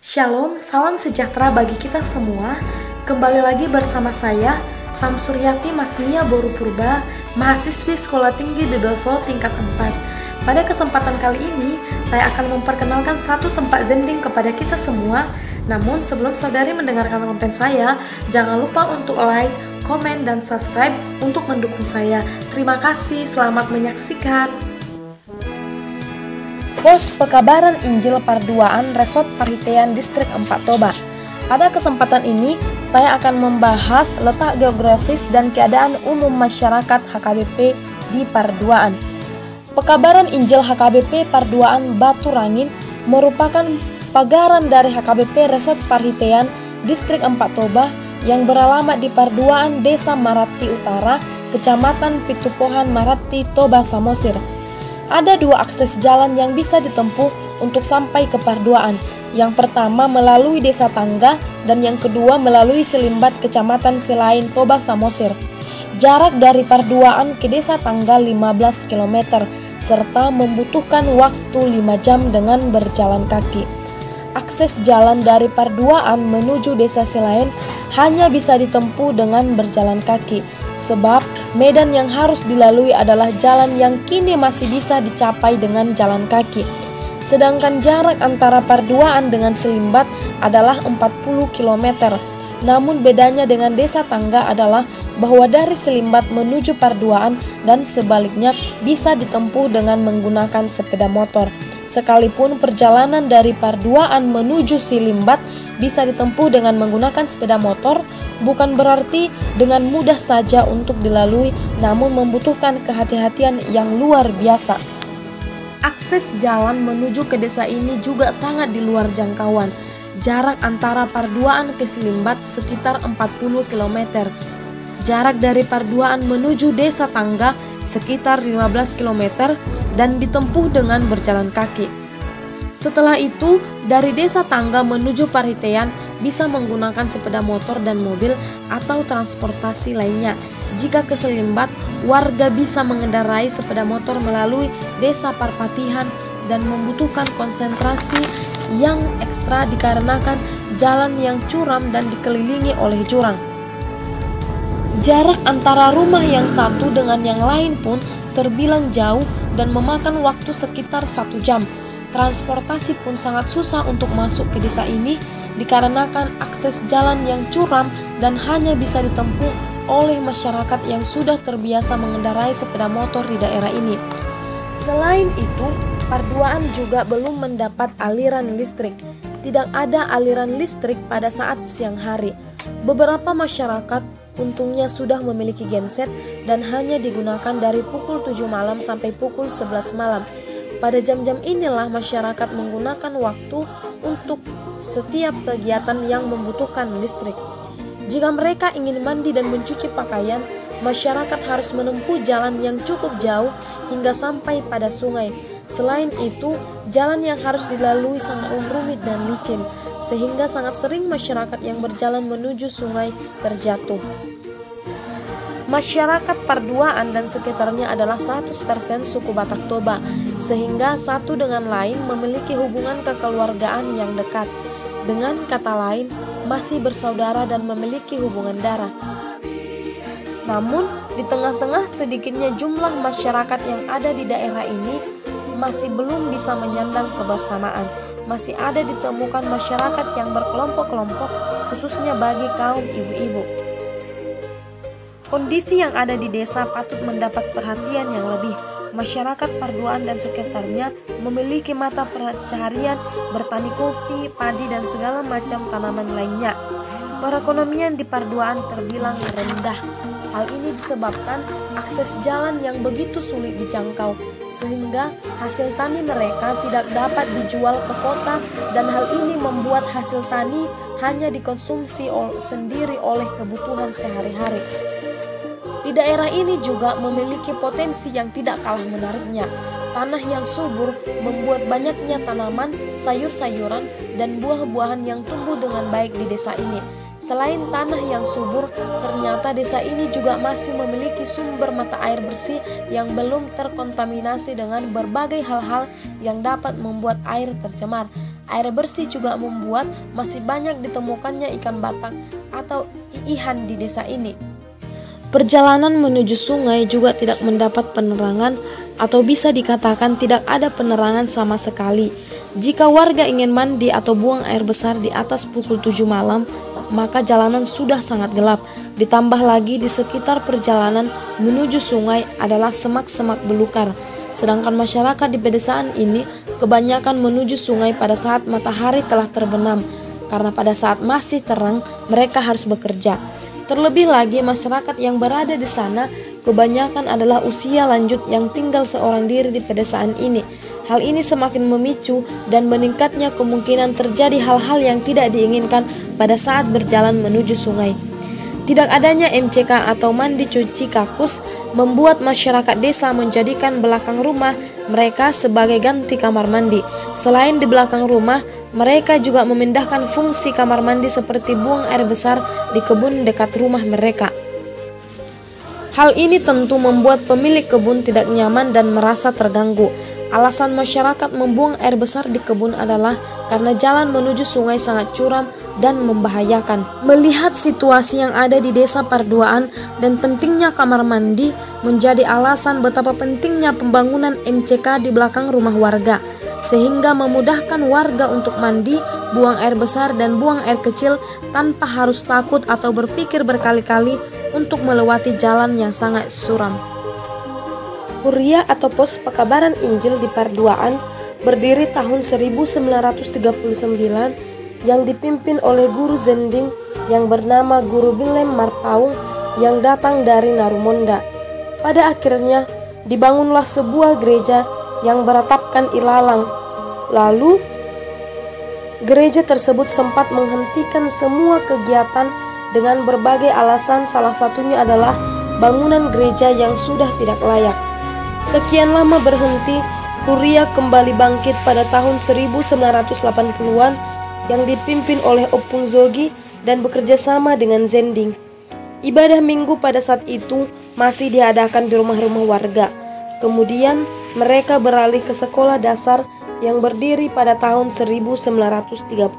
Shalom, salam sejahtera bagi kita semua. Kembali lagi bersama saya, Samsuryati Masnia Boru Purba, mahasiswi Sekolah Tinggi Dudolfo tingkat 4. Pada kesempatan kali ini, saya akan memperkenalkan satu tempat zending kepada kita semua. Namun sebelum saudari mendengarkan konten saya, jangan lupa untuk like, komen, dan subscribe untuk mendukung saya. Terima kasih, selamat menyaksikan. Pos Pekabaran Injil Parduaan Resort Paritean Distrik 4 Toba. Pada kesempatan ini, saya akan membahas letak geografis dan keadaan umum masyarakat HKBP di Parduaan. Pekabaran Injil HKBP Parduaan Batu Rangin merupakan pagaran dari HKBP Resort Paritean Distrik 4 Toba yang beralamat di Parduaan, Desa Marati Utara, Kecamatan Pitupohan Marati, Toba Samosir. Ada dua akses jalan yang bisa ditempuh untuk sampai ke Parduaan. Yang pertama melalui Desa Tangga dan yang kedua melalui Selimbat Kecamatan Selain, Toba Samosir. Jarak dari Parduaan ke Desa Tangga 15 km serta membutuhkan waktu 5 jam dengan berjalan kaki. Akses jalan dari Parduaan menuju Desa Selain hanya bisa ditempuh dengan berjalan kaki, sebab medan yang harus dilalui adalah jalan yang kini masih bisa dicapai dengan jalan kaki. Sedangkan jarak antara Parduaan dengan Selimbat adalah 40 km. Namun bedanya dengan Desa Tangga adalah bahwa dari Selimbat menuju Parduaan dan sebaliknya bisa ditempuh dengan menggunakan sepeda motor. Sekalipun perjalanan dari Parduaan menuju Selimbat bisa ditempuh dengan menggunakan sepeda motor, bukan berarti dengan mudah saja untuk dilalui, namun membutuhkan kehati-hatian yang luar biasa. Akses jalan menuju ke desa ini juga sangat di luar jangkauan. Jarak antara Parduaan ke Selimbat sekitar 40 km. Jarak dari Parduaan menuju Desa Tangga sekitar 15 km dan ditempuh dengan berjalan kaki. Setelah itu, dari Desa Tangga menuju Paritean bisa menggunakan sepeda motor dan mobil atau transportasi lainnya. Jika ke Selimbat, warga bisa mengendarai sepeda motor melalui Desa Parpatihan dan membutuhkan konsentrasi yang ekstra dikarenakan jalan yang curam dan dikelilingi oleh jurang. Jarak antara rumah yang satu dengan yang lain pun terbilang jauh dan memakan waktu sekitar 1 jam. Transportasi pun sangat susah untuk masuk ke desa ini dikarenakan akses jalan yang curam dan hanya bisa ditempuh oleh masyarakat yang sudah terbiasa mengendarai sepeda motor di daerah ini. Selain itu, Parduaan juga belum mendapat aliran listrik. Tidak ada aliran listrik pada saat siang hari. Beberapa masyarakat untungnya sudah memiliki genset dan hanya digunakan dari pukul 7 malam sampai pukul 11 malam. Pada jam-jam inilah masyarakat menggunakan waktu untuk setiap kegiatan yang membutuhkan listrik. Jika mereka ingin mandi dan mencuci pakaian, masyarakat harus menempuh jalan yang cukup jauh hingga sampai pada sungai. Selain itu, jalan yang harus dilalui sangatlah rumit dan licin, sehingga sangat sering masyarakat yang berjalan menuju sungai terjatuh. Masyarakat Parduaan dan sekitarnya adalah 100% suku Batak Toba, sehingga satu dengan lain memiliki hubungan kekeluargaan yang dekat. Dengan kata lain, masih bersaudara dan memiliki hubungan darah. Namun, di tengah-tengah sedikitnya jumlah masyarakat yang ada di daerah ini, masih belum bisa menyandang kebersamaan. Masih ada ditemukan masyarakat yang berkelompok-kelompok, khususnya bagi kaum ibu-ibu. Kondisi yang ada di desa patut mendapat perhatian yang lebih. Masyarakat Parduaan dan sekitarnya memiliki mata pencaharian bertani kopi, padi, dan segala macam tanaman lainnya. Perekonomian di Parduaan terbilang rendah. Hal ini disebabkan akses jalan yang begitu sulit dijangkau, sehingga hasil tani mereka tidak dapat dijual ke kota dan hal ini membuat hasil tani hanya dikonsumsi sendiri oleh kebutuhan sehari-hari. Di daerah ini juga memiliki potensi yang tidak kalah menariknya. Tanah yang subur membuat banyaknya tanaman, sayur-sayuran, dan buah-buahan yang tumbuh dengan baik di desa ini. Selain tanah yang subur, ternyata desa ini juga masih memiliki sumber mata air bersih yang belum terkontaminasi dengan berbagai hal-hal yang dapat membuat air tercemar. Air bersih juga membuat masih banyak ditemukannya ikan batak atau iihan di desa ini. Perjalanan menuju sungai juga tidak mendapat penerangan atau bisa dikatakan tidak ada penerangan sama sekali. Jika warga ingin mandi atau buang air besar di atas pukul 7 malam, maka jalanan sudah sangat gelap. Ditambah lagi di sekitar perjalanan menuju sungai adalah semak-semak belukar. Sedangkan masyarakat di pedesaan ini kebanyakan menuju sungai pada saat matahari telah terbenam, karena pada saat masih terang mereka harus bekerja. Terlebih lagi masyarakat yang berada di sana kebanyakan adalah usia lanjut yang tinggal seorang diri di pedesaan ini. Hal ini semakin memicu dan meningkatnya kemungkinan terjadi hal-hal yang tidak diinginkan pada saat berjalan menuju sungai. Tidak adanya MCK atau mandi cuci kakus membuat masyarakat desa menjadikan belakang rumah mereka sebagai ganti kamar mandi. Selain di belakang rumah, mereka juga memindahkan fungsi kamar mandi seperti buang air besar di kebun dekat rumah mereka. Hal ini tentu membuat pemilik kebun tidak nyaman dan merasa terganggu. Alasan masyarakat membuang air besar di kebun adalah karena jalan menuju sungai sangat curam dan membahayakan. Melihat situasi yang ada di desa Parduaan dan pentingnya kamar mandi menjadi alasan betapa pentingnya pembangunan MCK di belakang rumah warga, sehingga memudahkan warga untuk mandi, buang air besar dan buang air kecil tanpa harus takut atau berpikir berkali-kali untuk melewati jalan yang sangat suram. Huria atau Pos Pekabaran Injil di Parduaan berdiri tahun 1939 yang dipimpin oleh guru Zending yang bernama Guru Willem Marpaung yang datang dari Narumonda. Pada akhirnya dibangunlah sebuah gereja yang beratapkan ilalang. Lalu gereja tersebut sempat menghentikan semua kegiatan dengan berbagai alasan, salah satunya adalah bangunan gereja yang sudah tidak layak. Sekian lama berhenti, Huria kembali bangkit pada tahun 1980-an yang dipimpin oleh Opung Zogi dan bekerja sama dengan Zending. Ibadah minggu pada saat itu masih diadakan di rumah-rumah warga. Kemudian mereka beralih ke sekolah dasar yang berdiri pada tahun 1939.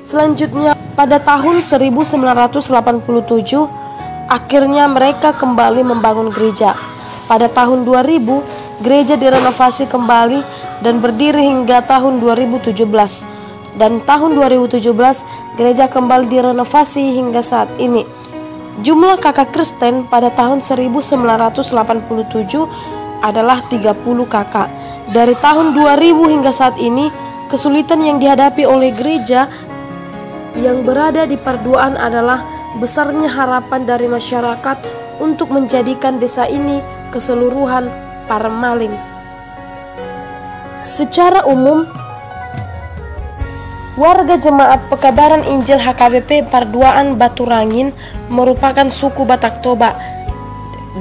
Selanjutnya pada tahun 1987 akhirnya mereka kembali membangun gereja. Pada tahun 2000 gereja direnovasi kembali dan berdiri hingga tahun 2017. Dan tahun 2017 gereja kembali direnovasi hingga saat ini. Jumlah kakak Kristen pada tahun 1987 adalah 30 kakak. Dari tahun 2000 hingga saat ini, kesulitan yang dihadapi oleh gereja yang berada di Parduaan adalah besarnya harapan dari masyarakat untuk menjadikan desa ini keseluruhan parmaling. Secara umum, warga jemaat Pekabaran Injil HKBP Parduaan Baturangin merupakan suku Batak Toba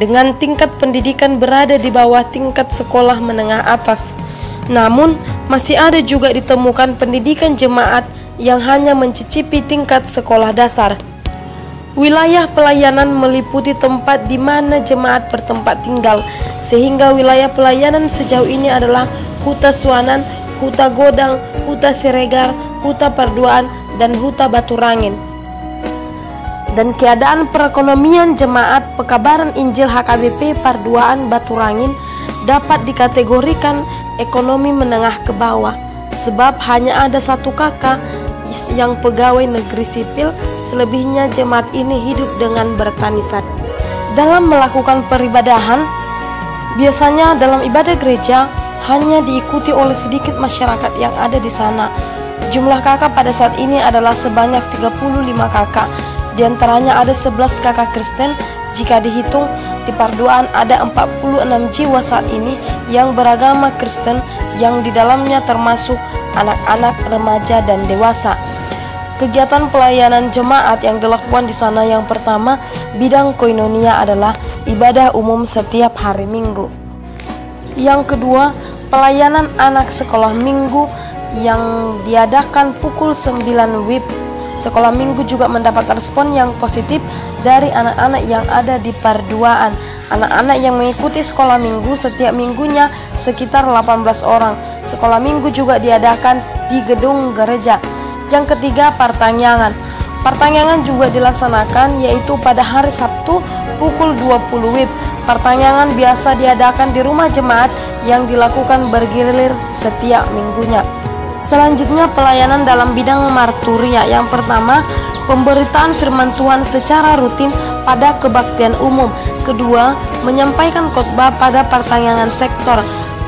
dengan tingkat pendidikan berada di bawah tingkat sekolah menengah atas. Namun, masih ada juga ditemukan pendidikan jemaat yang hanya mencicipi tingkat sekolah dasar. Wilayah pelayanan meliputi tempat di mana jemaat bertempat tinggal, sehingga wilayah pelayanan sejauh ini adalah Huta Suanan, Huta Godang, Huta Siregar, Huta Parduaan, dan Huta Baturangin. Dan keadaan perekonomian jemaat Pekabaran Injil HKBP Parduaan Baturangin dapat dikategorikan ekonomi menengah ke bawah, sebab hanya ada satu kakak yang pegawai negeri sipil, selebihnya jemaat ini hidup dengan bertani sari. Dalam melakukan peribadahan, biasanya dalam ibadah gereja hanya diikuti oleh sedikit masyarakat yang ada di sana. Jumlah kakak pada saat ini adalah sebanyak 35 kakak. Di antaranya ada 11 kakak Kristen. Jika dihitung, di Parduaan ada 46 jiwa saat ini yang beragama Kristen, yang di dalamnya termasuk anak-anak, remaja, dan dewasa. Kegiatan pelayanan jemaat yang dilakukan di sana, yang pertama, bidang koinonia adalah ibadah umum setiap hari Minggu. Yang kedua, pelayanan anak sekolah minggu yang diadakan pukul 9 WIB Sekolah minggu juga mendapat respon yang positif dari anak-anak yang ada di Parduaan. Anak-anak yang mengikuti sekolah minggu setiap minggunya sekitar 18 orang. Sekolah minggu juga diadakan di gedung gereja. Yang ketiga, pertanyaan. Pertanyaan juga dilaksanakan yaitu pada hari Sabtu pukul 20 WIB. Pertanyaan biasa diadakan di rumah jemaat yang dilakukan bergilir setiap minggunya. Selanjutnya, pelayanan dalam bidang marturia. Yang pertama, pemberitaan firman Tuhan secara rutin pada kebaktian umum. Kedua, menyampaikan khotbah pada pertanyaan sektor.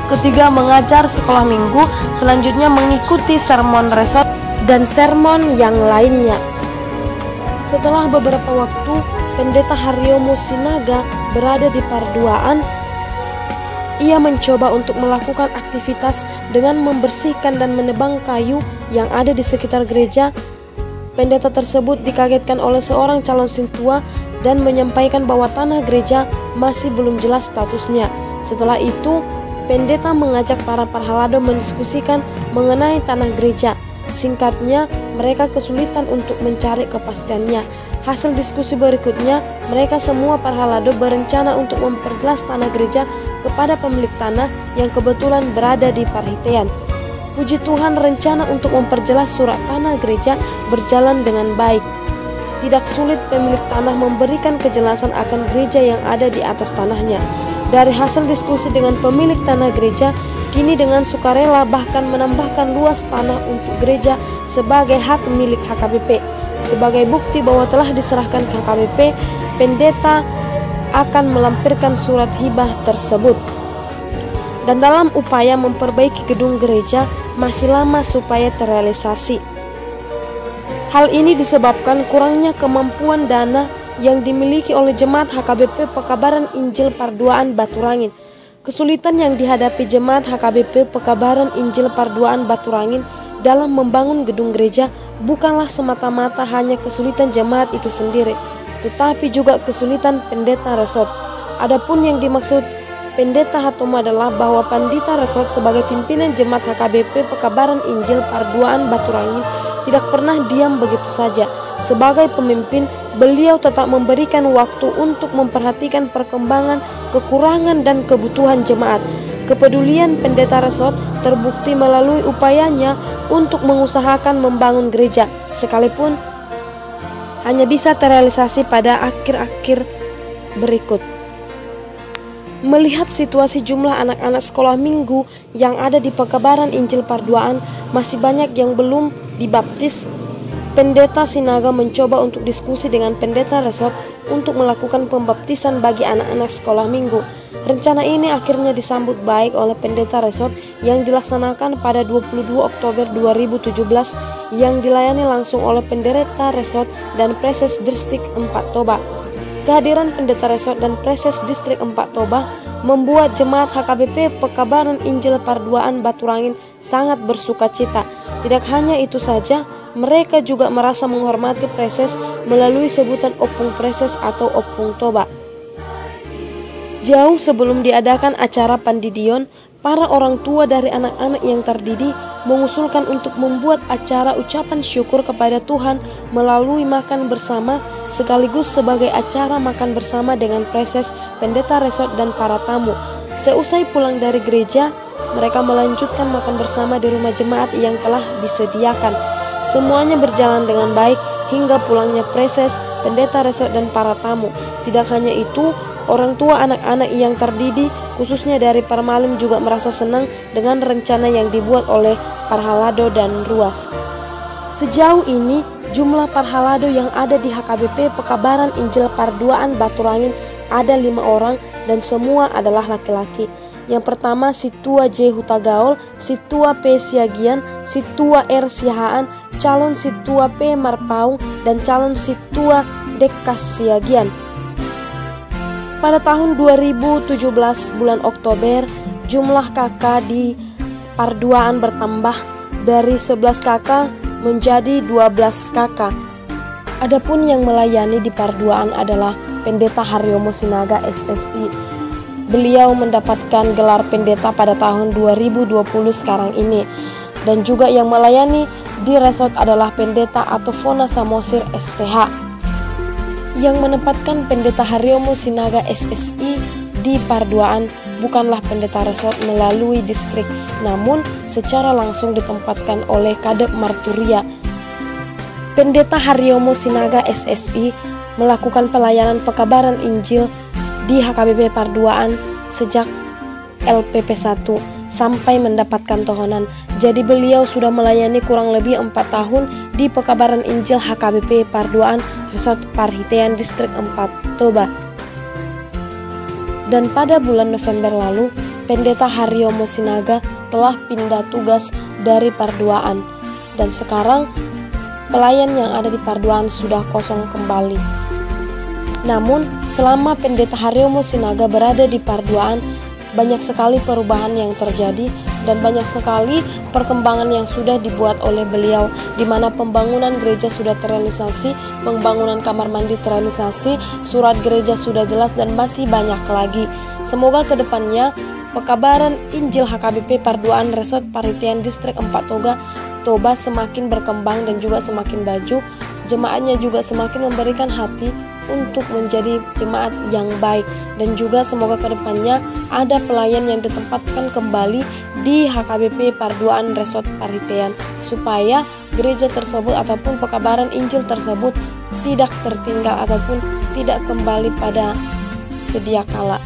Ketiga, mengajar sekolah minggu. Selanjutnya, mengikuti sermon resort dan sermon yang lainnya. Setelah beberapa waktu, Pendeta Haryomo Sinaga berada di Parduaan. Ia mencoba untuk melakukan aktivitas dengan membersihkan dan menebang kayu yang ada di sekitar gereja. Pendeta tersebut dikagetkan oleh seorang calon sintua dan menyampaikan bahwa tanah gereja masih belum jelas statusnya. Setelah itu, pendeta mengajak para parhalado mendiskusikan mengenai tanah gereja. Singkatnya, mereka kesulitan untuk mencari kepastiannya. Hasil diskusi berikutnya, mereka semua parhalado berencana untuk memperjelas tanah gereja kepada pemilik tanah yang kebetulan berada di Parhitean. Puji Tuhan, rencana untuk memperjelas surat tanah gereja berjalan dengan baik. Tidak sulit pemilik tanah memberikan kejelasan akan gereja yang ada di atas tanahnya. Dari hasil diskusi dengan pemilik tanah gereja, kini dengan sukarela bahkan menambahkan luas tanah untuk gereja sebagai hak milik HKBP. Sebagai bukti bahwa telah diserahkan ke HKBP, pendeta akan melampirkan surat hibah tersebut. Dan dalam upaya memperbaiki gedung gereja masih lama supaya terrealisasi. Hal ini disebabkan kurangnya kemampuan dana yang dimiliki oleh jemaat HKBP Pekabaran Injil Parduaan Baturangin. Kesulitan yang dihadapi jemaat HKBP Pekabaran Injil Parduaan Baturangin dalam membangun gedung gereja bukanlah semata-mata hanya kesulitan jemaat itu sendiri, tetapi juga kesulitan pendeta resort. Adapun yang dimaksud pendeta Hatomo adalah bahwa Pandita Resort sebagai pimpinan jemaat HKBP Pekabaran Injil Parduaan Baturangin tidak pernah diam begitu saja. Sebagai pemimpin, beliau tetap memberikan waktu untuk memperhatikan perkembangan, kekurangan, dan kebutuhan jemaat. Kepedulian pendeta resort terbukti melalui upayanya untuk mengusahakan membangun gereja, sekalipun hanya bisa terrealisasi pada akhir-akhir berikut. Melihat situasi jumlah anak-anak sekolah minggu yang ada di Pekabaran Injil Parduaan masih banyak yang belum dibaptis, Pendeta Sinaga mencoba untuk diskusi dengan pendeta resort untuk melakukan pembaptisan bagi anak-anak sekolah minggu. Rencana ini akhirnya disambut baik oleh pendeta resort yang dilaksanakan pada 22 Oktober 2017 yang dilayani langsung oleh pendeta resort dan preses distrik 4 Toba. Kehadiran pendeta resort dan preses distrik 4 Toba membuat jemaat HKBP Pekabaran Injil Parduaan Baturangin sangat bersuka cita. Tidak hanya itu saja, mereka juga merasa menghormati preses melalui sebutan opung preses atau opung Toba. Jauh sebelum diadakan acara pandidion, para orang tua dari anak-anak yang terdidik mengusulkan untuk membuat acara ucapan syukur kepada Tuhan melalui makan bersama sekaligus sebagai acara makan bersama dengan preses, pendeta resort, dan para tamu. Seusai pulang dari gereja, mereka melanjutkan makan bersama di rumah jemaat yang telah disediakan. Semuanya berjalan dengan baik hingga pulangnya preses, pendeta resort, dan para tamu. Tidak hanya itu, orang tua anak-anak yang terdidik, khususnya dari Parmalim, juga merasa senang dengan rencana yang dibuat oleh Parhalado dan Ruas. Sejauh ini, jumlah Parhalado yang ada di HKBP Pekabaran Injil Parduaan Baturangin ada 5 orang dan semua adalah laki-laki. Yang pertama, Situa J. Hutagaol, Situa P. Siagian, Situa R. Sihaan, calon Situa P. Marpaung, dan calon Situa Dekas Siagian. Pada tahun 2017 bulan Oktober, jumlah kakak di Parduaan bertambah dari 11 kakak menjadi 12 kakak. Adapun yang melayani di Parduaan adalah Pendeta Haryomo Sinaga SSI. Beliau mendapatkan gelar pendeta pada tahun 2020 sekarang ini. Dan juga yang melayani di resort adalah Pendeta Atofona Samosir STH, yang menempatkan Pendeta Haryomo Sinaga SSI di Parduaan bukanlah pendeta resort melalui distrik, namun secara langsung ditempatkan oleh Kadep Marturia. Pendeta Haryomo Sinaga SSI melakukan pelayanan pekabaran Injil di HKBP Parduaan sejak LPP 1 sampai mendapatkan tohonan. Jadi beliau sudah melayani kurang lebih 4 tahun di pekabaran Injil HKBP Parduaan Resort Parhitean Distrik 4 Toba. Dan pada bulan November lalu, Pendeta Haryomo Sinaga telah pindah tugas dari Parduaan, dan sekarang pelayan yang ada di Parduaan sudah kosong kembali. Namun, selama Pendeta Haryomo Sinaga berada di Parduaan, banyak sekali perubahan yang terjadi dan banyak sekali perkembangan yang sudah dibuat oleh beliau, di mana pembangunan gereja sudah terrealisasi, pembangunan kamar mandi terrealisasi, surat gereja sudah jelas, dan masih banyak lagi. Semoga kedepannya pekabaran Injil HKBP Parduaan Resort Parhitean Distrik 4 Toba semakin berkembang dan juga semakin baju, jemaatnya juga semakin memberikan hati untuk menjadi jemaat yang baik, dan juga semoga kedepannya ada pelayan yang ditempatkan kembali di HKBP Parduaan Resort Parhitean, supaya gereja tersebut ataupun pekabaran Injil tersebut tidak tertinggal ataupun tidak kembali pada sedia kala,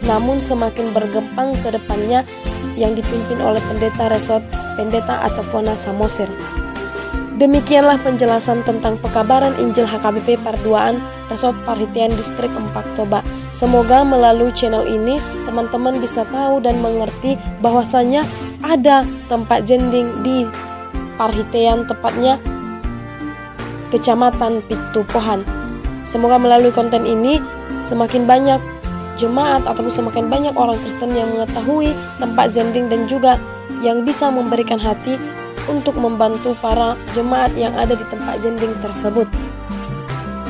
namun semakin berkembang ke depannya, yang dipimpin oleh Pendeta Resort Pendeta Atofona Samosir. Demikianlah penjelasan tentang pekabaran Injil HKBP Parduaan Resort Parhitean Distrik 4 Toba. Semoga melalui channel ini teman-teman bisa tahu dan mengerti bahwasanya ada tempat jending di Parhitean, tepatnya Kecamatan Pitupohan. Semoga melalui konten ini semakin banyak jemaat ataupun semakin banyak orang Kristen yang mengetahui tempat jending dan juga yang bisa memberikan hati untuk membantu para jemaat yang ada di tempat jending tersebut.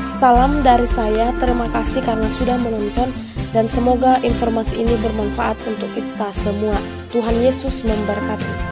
Salam dari saya, terima kasih karena sudah menonton, dan semoga informasi ini bermanfaat untuk kita semua. Tuhan Yesus memberkati.